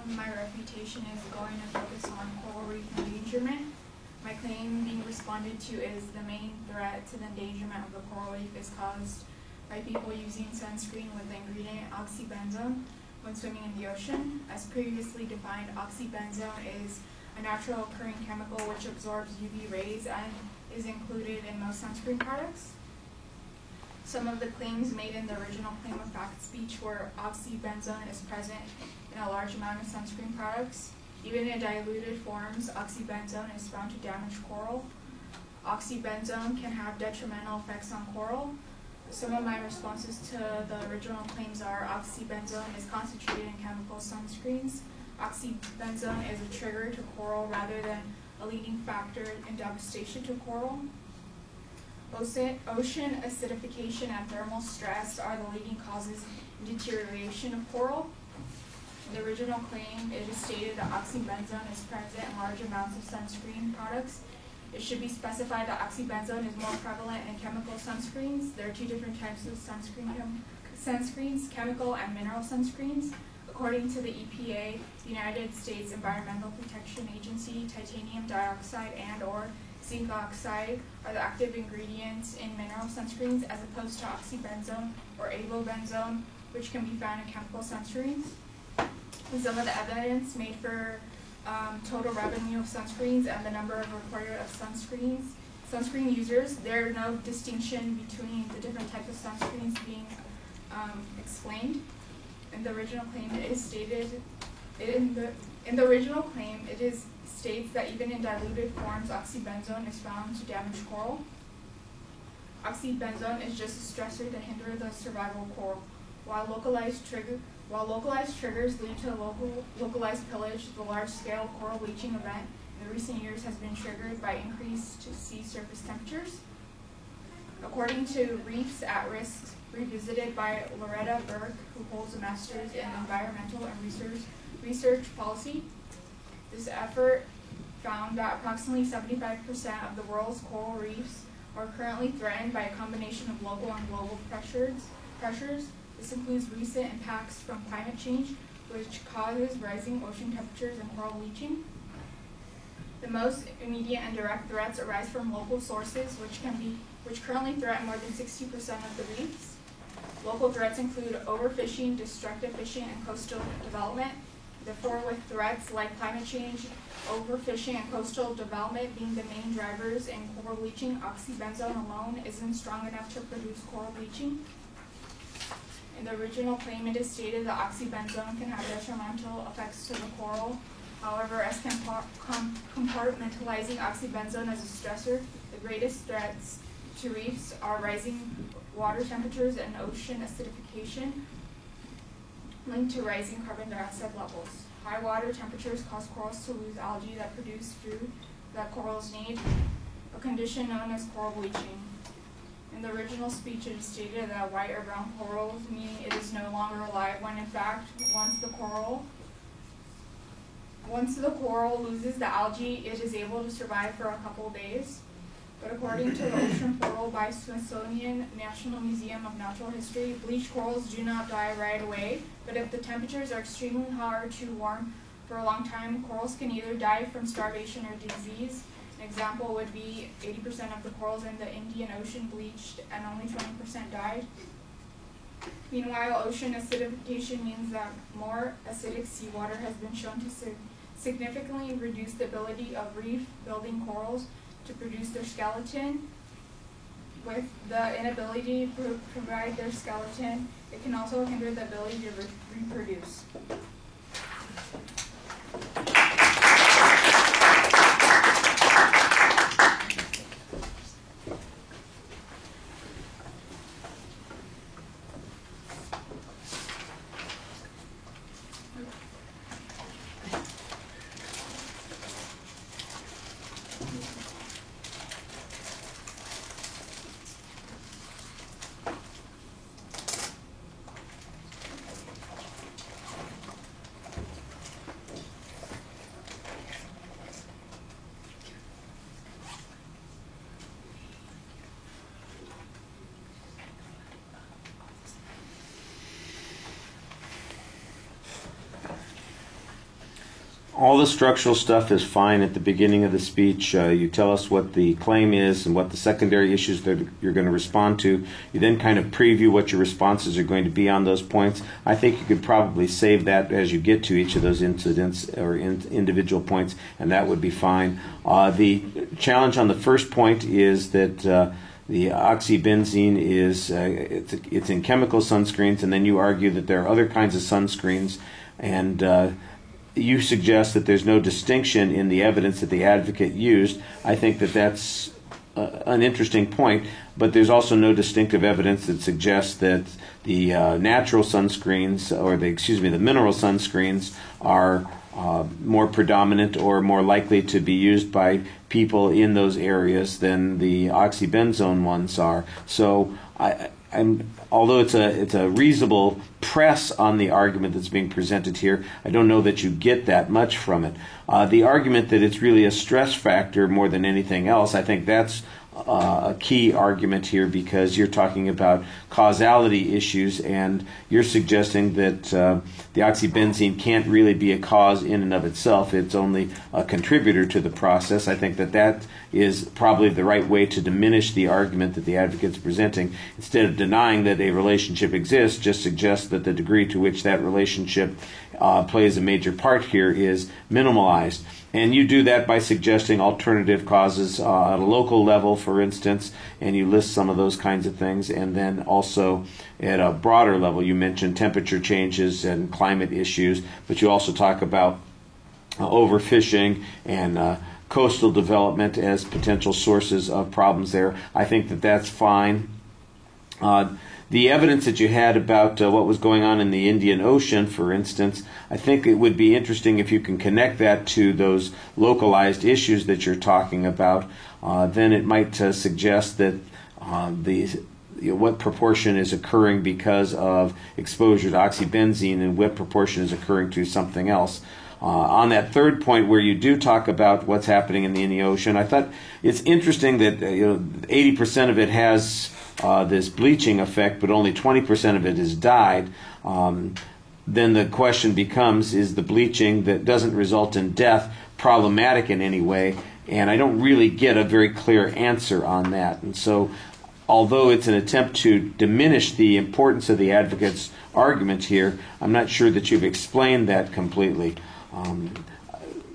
My reputation is going to focus on coral reef endangerment. My claim being responded to is the main threat to the endangerment of the coral reef is caused by people using sunscreen with the ingredient oxybenzone when swimming in the ocean. As previously defined, oxybenzone is a natural occurring chemical which absorbs UV rays and is included in most sunscreen products. Some of the claims made in the original claim of fact speech were oxybenzone is present in a large amount of sunscreen products. Even in diluted forms, oxybenzone is found to damage coral. Oxybenzone can have detrimental effects on coral. Some of my responses to the original claims are oxybenzone is concentrated in chemical sunscreens. Oxybenzone is a trigger to coral rather than a leading factor in devastation to coral. Ocean acidification and thermal stress are the leading causes of deterioration of coral. In the original claim, it is stated that oxybenzone is present in large amounts of sunscreen products. It should be specified that oxybenzone is more prevalent in chemical sunscreens. There are two different types of sunscreens, chemical and mineral sunscreens. According to the EPA, the United States Environmental Protection Agency, titanium dioxide and/or zinc oxide are the active ingredients in mineral sunscreens as opposed to oxybenzone or avobenzone, which can be found in chemical sunscreens. And some of the evidence made for total revenue of sunscreens and the number of reported of sunscreen users, there is no distinction between the different types of sunscreens being explained. In the original claim, states that even in diluted forms, oxybenzone is found to damage coral. Oxybenzone is just a stressor to hinder the survival of coral. While localized triggers lead to localized pillage, the large-scale coral bleaching event in the recent years has been triggered by increased sea surface temperatures. According to Reefs at Risk, revisited by Loretta Burke, who holds a master's in environmental and research policy, this effort found that approximately 75% of the world's coral reefs are currently threatened by a combination of local and global pressures. This includes recent impacts from climate change, which causes rising ocean temperatures and coral bleaching. The most immediate and direct threats arise from local sources, which currently threaten more than 60% of the reefs. Local threats include overfishing, destructive fishing, and coastal development. Therefore, with threats like climate change, overfishing, and coastal development being the main drivers in coral bleaching, oxybenzone alone isn't strong enough to produce coral bleaching. In the original claim, it is stated that oxybenzone can have detrimental effects to the coral. However, as compartmentalizing oxybenzone as a stressor, the greatest threats to reefs are rising water temperatures and ocean acidification linked to rising carbon dioxide levels. High water temperatures cause corals to lose algae that produce food that corals need, a condition known as coral bleaching. In the original speech, it is stated that white or brown corals, meaning it is no longer alive, when in fact, once the coral loses the algae, it is able to survive for a couple of days. But according to the Ocean Portal by Smithsonian National Museum of Natural History, bleached corals do not die right away, but if the temperatures are extremely hot or too warm for a long time, corals can either die from starvation or disease. An example would be 80% of the corals in the Indian Ocean bleached and only 20% died. Meanwhile, ocean acidification means that more acidic seawater has been shown to significantly reduce the ability of reef-building corals to produce their skeleton. With the inability to provide their skeleton, it can also hinder the ability to reproduce. All the structural stuff is fine at the beginning of the speech. You tell us what the claim is and what the secondary issues that you're going to respond to. You then kind of preview what your responses are going to be on those points. I think you could probably save that as you get to each of those incidents or individual points, and that would be fine. The challenge on the first point is that the oxybenzene is it's in chemical sunscreens, and then you argue that there are other kinds of sunscreens, and you suggest that there's no distinction in the evidence that the advocate used. I think that that's an interesting point, but there's also no distinctive evidence that suggests that the natural sunscreens, or the mineral sunscreens, are more predominant or more likely to be used by people in those areas than the oxybenzone ones are. So although it's a reasonable press on the argument that's being presented here, I don't know that you get that much from it. The argument that it's really a stress factor more than anything else, I think that's a key argument here, because you're talking about causality issues, and you're suggesting that the oxybenzene can't really be a cause in and of itself. It's only a contributor to the process. I think that that is probably the right way to diminish the argument that the advocate's presenting. Instead of denying that a relationship exists, just suggest that the degree to which that relationship plays a major part here is minimalized. And you do that by suggesting alternative causes at a local level, for instance, and you list some of those kinds of things. And then also at a broader level, you mention temperature changes and climate issues, but you also talk about overfishing and coastal development as potential sources of problems there. I think that that's fine. The evidence that you had about what was going on in the Indian Ocean, for instance, I think it would be interesting if you can connect that to those localized issues that you're talking about. Then it might suggest that what proportion is occurring because of exposure to oxybenzene and what proportion is occurring to something else. On that third point where you do talk about what's happening in the Indian Ocean, I thought it's interesting that 80% of it has this bleaching effect, but only 20% of it is dyed. Then the question becomes, is the bleaching that doesn't result in death problematic in any way? And I don't really get a very clear answer on that. And so, although it's an attempt to diminish the importance of the advocate's argument here, I'm not sure that you've explained that completely.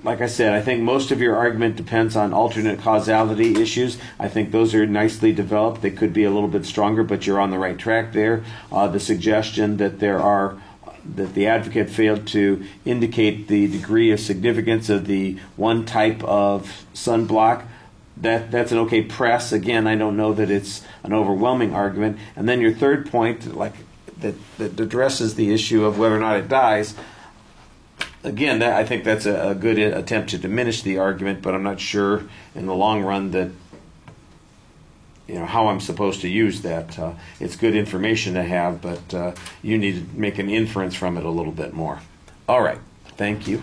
Like I said, I think most of your argument depends on alternate causality issues. I think those are nicely developed. They could be a little bit stronger, but you're on the right track there. The suggestion that that the advocate failed to indicate the degree of significance of the one type of sunblock, that's an okay press. Again, I don't know that it's an overwhelming argument. And then your third point, that addresses the issue of whether or not it dies. Again, I think that's a good attempt to diminish the argument, but I'm not sure in the long run that how I'm supposed to use that. It's good information to have, but you need to make an inference from it a little bit more. All right. Thank you.